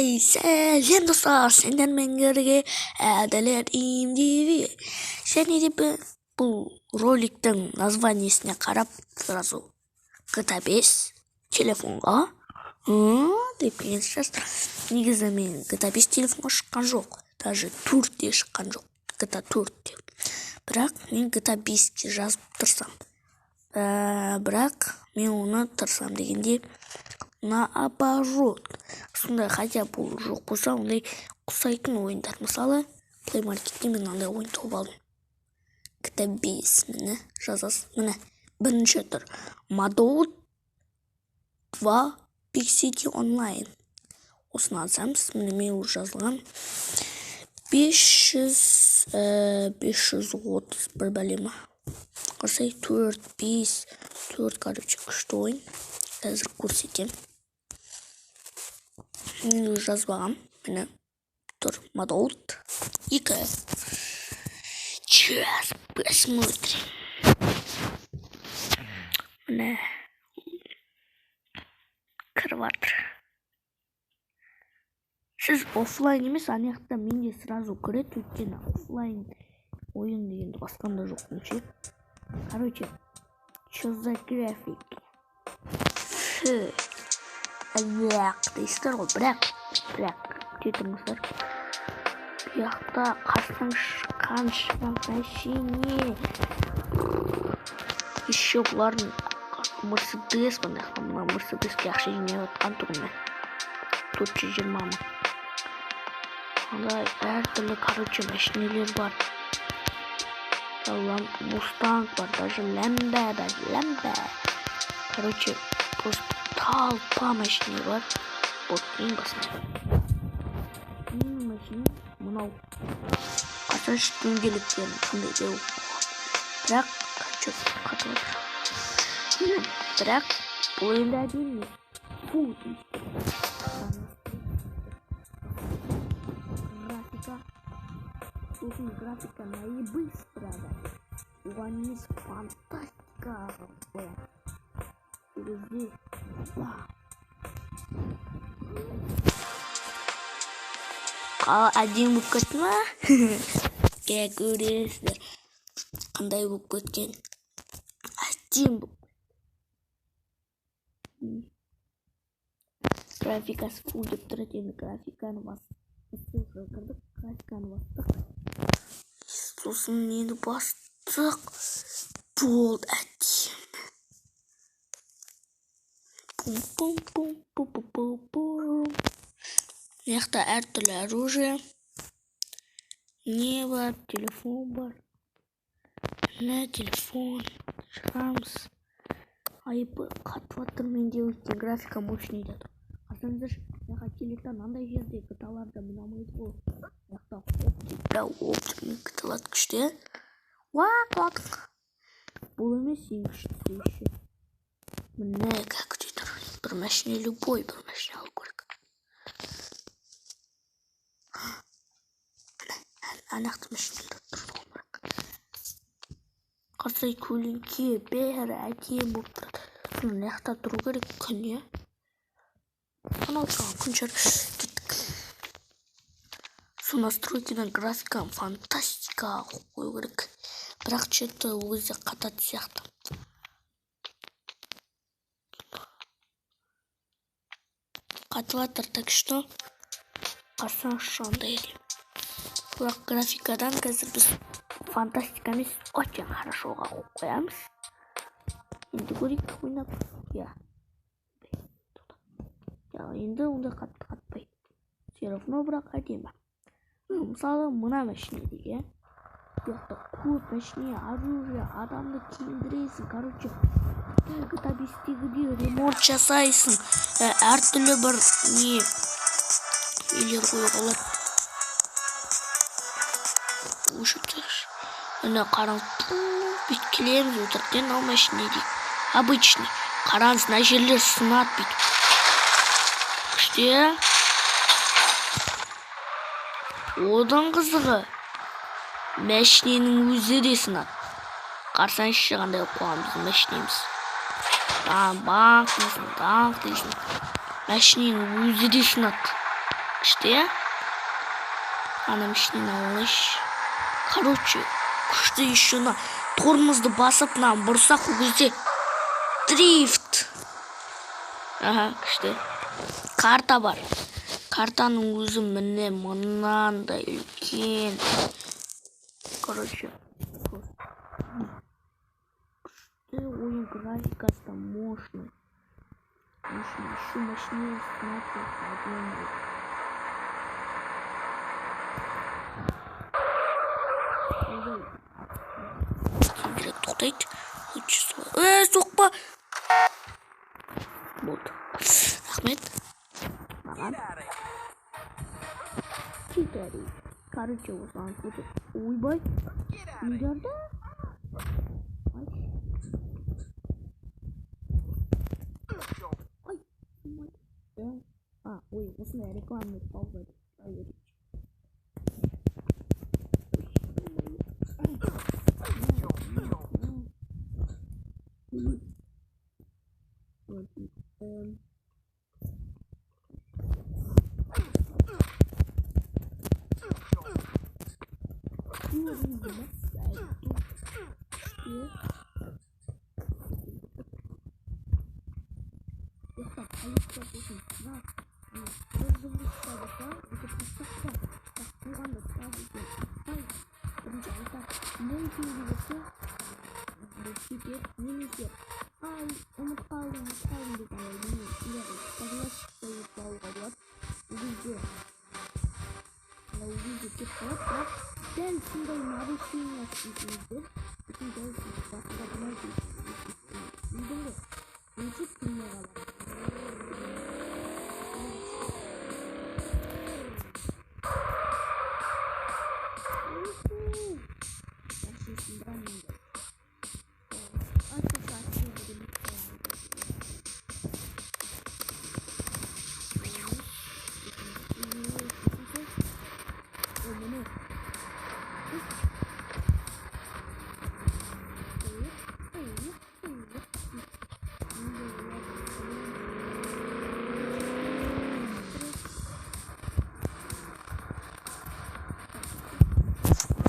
Selam dostlar, senden ben görge Adalet TV. Және де бұл роликтің названиесіне қарап сразу GTA 5 телефонға деп келген шығарсыз. Негізі мен GTA 5 телефонға шыққан жоқ, даже 4-те шыққан жоқ, GTA 4-те. Бірақ мен GTA 5-ке жазып тұрсам, бірақ мен оны тұрсам дегенде наоборот. Сондай, хотя бұл жоқ болса, ондай құсайтын ойындар. Мысалы, Play Market'те мен андай ойын тауып алдым. GTA 5 міне жазасыз. Міне бірінші тұр. Model 2 Big City Online. Осыны алсамыз, міне мен уже жазылған. 530 бір бәлема. Қарсай 4, 5, 4, короче, күшті ойын. Қазір көрсетем. Мен уже жазбағам. Міне тұр. Model 2. Сейчас посмотрим. Міне кірватыр. Сіз офлайн емес, анаяқта менде сразу кіреді, өйткені офлайн ойын дегенді басқанда жоқ мүше. Короче, что за графики? Дейсіздер ғой, бірақ кетіңіздер. Бұяқта қарсаң шыққан машине. Еще бұлардың Мерседес бұндақта, мұна Мерседеске ақша жинай отқан тұғын. 420 мың. Андай әртүрлі, короче, машинелер бар. Мустанг бар, даже ләмбә. Короче, просто толпа машине бар. Вот, ең басында. Ең машине мынау. Қасаш дөңгелектерін сондай деу. Бірақ, бірақ, бұл енді әдемі. Фу, графика наибыстрая. Угон есть фантастика. Везде. Один болып кетті ма? Көресіздер. Қандай болып кеткен? Один болып. Графикасы фу деп тұрады, енді графиканы бастық. Сосын нені бастық болды әдемі. Яқта әртүрлі оружие. Не бар, телефон бар. Не телефон, шрамс. Айбы қатватыр менде өткен графика мощный деді. Қасаңыздар, яқа телектан андай жерде кіталарды мұнамайды ғой. Яқта оптик кіталат күшті. Бұл емес ең күшті еще. Міне, как өтетір. Бір машине любой, бір машине алу керек. Анақты машинелер тұрды ғымырақ. Қарсай көліңке, бәрі әдем болып тұрады. Соның яқта тұру керек күн, е? Анау тұрған күн жар кеттік. Со настройкадан графикам фантастика қою керек. Бірақ че-то өзі қатады сияқты. Қатыватыр, так что қарсаң шандай едім. Бірақ графикадан қазір біз фантастика емес очень хорошоға қоямыз. Енді көрейік ойнап. Енді онда қатпайды. Серовно бірақ әдемі. Мысалы, мұна машине деге. Яқта көп машине, оружие, адамды киіндіресің. Короче, GTA 5-тегіде ремонт жасайсың. Әртүрлі бір елер қойға олар. Ушықтыр. Үні қараң бүйт келеміз отырден ал машине дейік. Обычный. Қараңыз, на жерлер сынат бүйт. Күште. Одан қызығы. Мәшіненің өзі де сынат. Қарсаң шығандай қоғам біздің мәшінеміз. Банк дейсің. Мәшіненің өзі де сынат. İşte ya. Anam işini alış. Короче, күшті еще тормозды басып бұрсақ ол кезде дрифт. Ага, күшті. Карта бар. Картаның өзі міне мынандай үлкен. Короче. Күшті ойын графикасы да мощный. Еще мощнее смотреть. Direkt тоқтайды. Соқпа. Болды. Рахмет. Маған. Китари. Короче, осыған кетіп. Ойбай. Үйлерді. Ой, осындай рекламный пауза.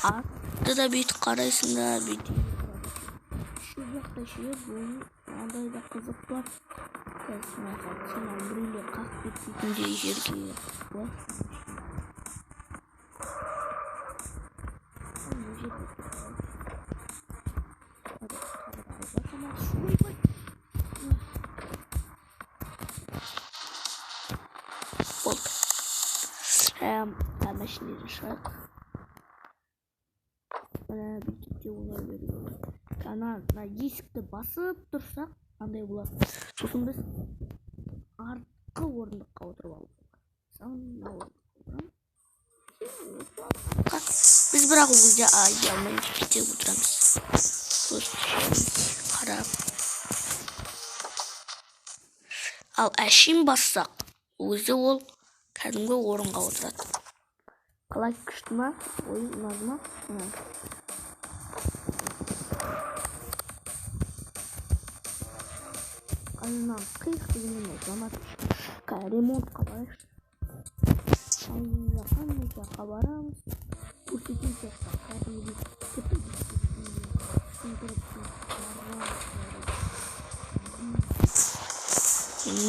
Atты да бүйтіп қарайсың да бүйтіп. Şu жақта ше бұл мынандай да қызық бар. Сен біреулер қақып кетпейтіндей жерге бар. Болды. Машина решает. Бүйтіп те олай береді. Ана есікті басып тұрсақ қандай болады. Сосын біз артқы орындыққа отырып алып. Біз бірақ ол кезде айда алмай кете отырамыз. Қарап. Ал әшейін бассақ, өзі ол кәдімгі орынға отырады. Қалай күшті ма? Ой, ұнады ма? Қайынан қиық дегенмен заматқа ремонтқа барайықшы. Қандай жаққа барамыз. Көрсетейін жаққа кәдімгі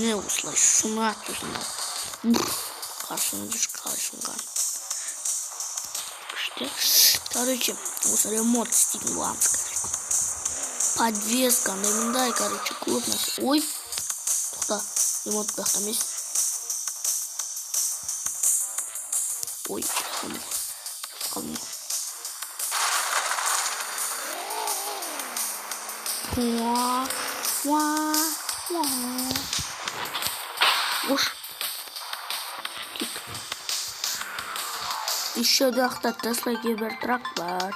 не осылай сынады осындай. Қарсыңыз қалай сынған. Короче, осы ремонт істейтін боламыз, короче. Подвеска, мындай, короче, көп нәрсе. Ой, тоқта, ремонт бақта емес. Ой, қалың. Ош. Еще жақта Tesla Cybertruck бар.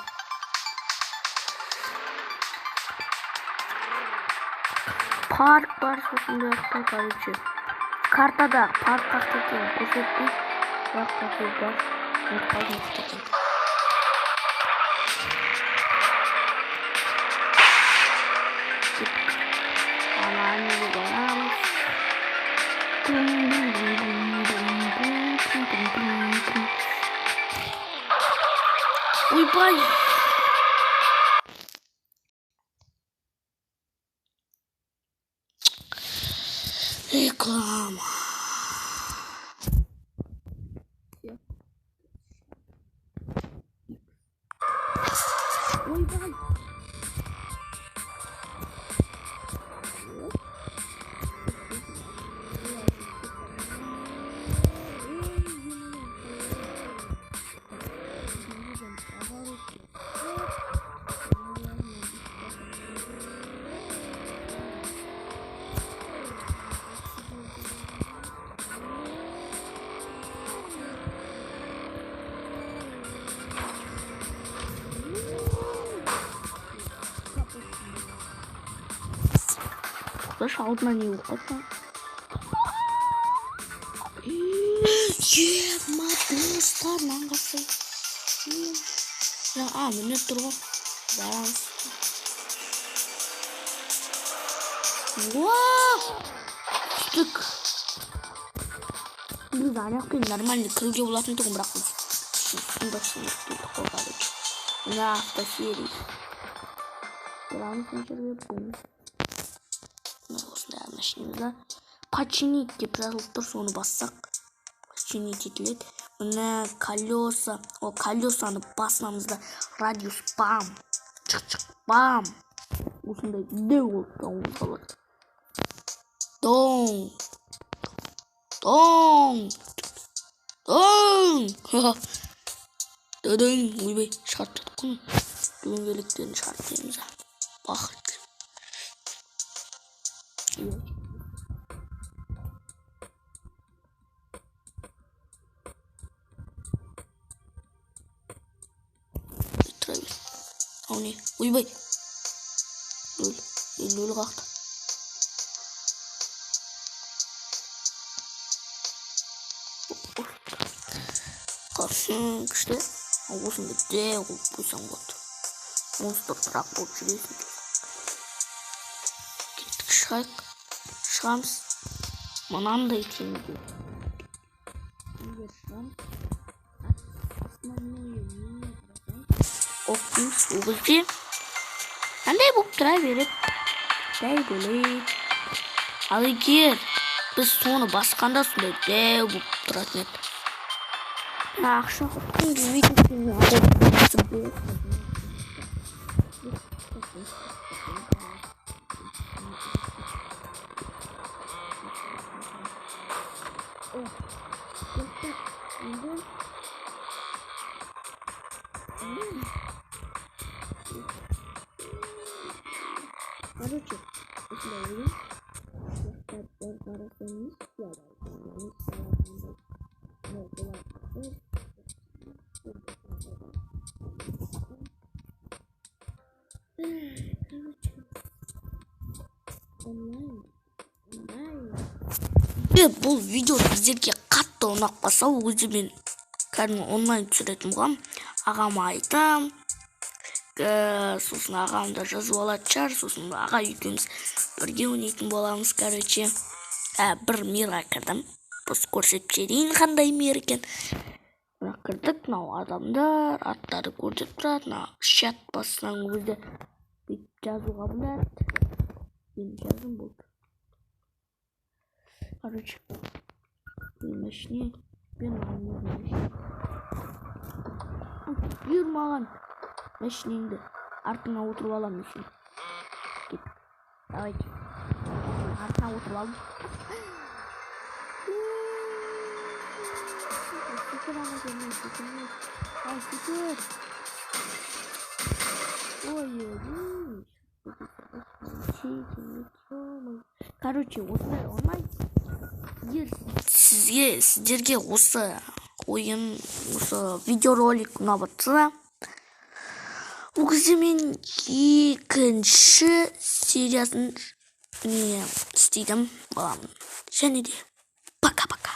Парк бар, сосын жақта, короче. Картада парк қақта екен, көрсетпей. Жақта сөз бар. Ұмытпалдың істекен. Ананы барамыз. ойбай. Реклама. Ойбай. Құдаш алдына не оқыса? Ема достарынан қасай. Міне тұрғы. Барамыз. Түстік. Біз арақпен нормальный кіруге болатын тұғын, бірақ біз сұндақшын өттік қорғады. Мына автосерий. Барамыз жерге бұл. Осындай машинамызда починить деп жазылып тұр, соны бассақ починить етіледі. Мына колеса, о колесаны басынамызда радиус бам, чық бам. Осындай де болып дауымыз қалады. Дон. Дадың, ойбай, шығарттық құн. Дөңгелектерін шығарып беріңіз. Бақыт. не? Ойбай. Нөл қалды. Қарсын күшті. Осында дәу қылып қойсам болады. Монстр тұрақ болып жүресің. Кеттік шығайық. Шығамыз. Мынандай теңізде. Оқымыз оғызде. Қандай болып тұра беріп. Дәу бөлейді. Ал егер біз соны басқанда сондай дәу болып тұратын еді. Ақша құттың демейтін короче, бұл видео сіздерге қатты ұнап қалса, өзі мен кәдімгі онлайн түсіретін болғам. Ағама айтам. Сосын ағам да жазып алатын шығар. Сосын аға екеуміз бірге ойнайтын боламыз. Короче, бір мирға кірдім. Біз көрсетіп жіберейін қандай мир екен. Кірдік, мынау адамдар аттары көрсетіп тұрады. Мына чат бассаң өзі бүйтіп жазуға болады. Мен жазым болды. Короче, машине бер маған машинеңді артыңа отырып аламын үшін. Давайте. Артына отырып алым. Короче, осындай онлайн. Сіздерге осы ойын, осы видеоролик ұнап жатса, бұл кезде мен екінші сериясын істейтін боламын. Және де пока-пока.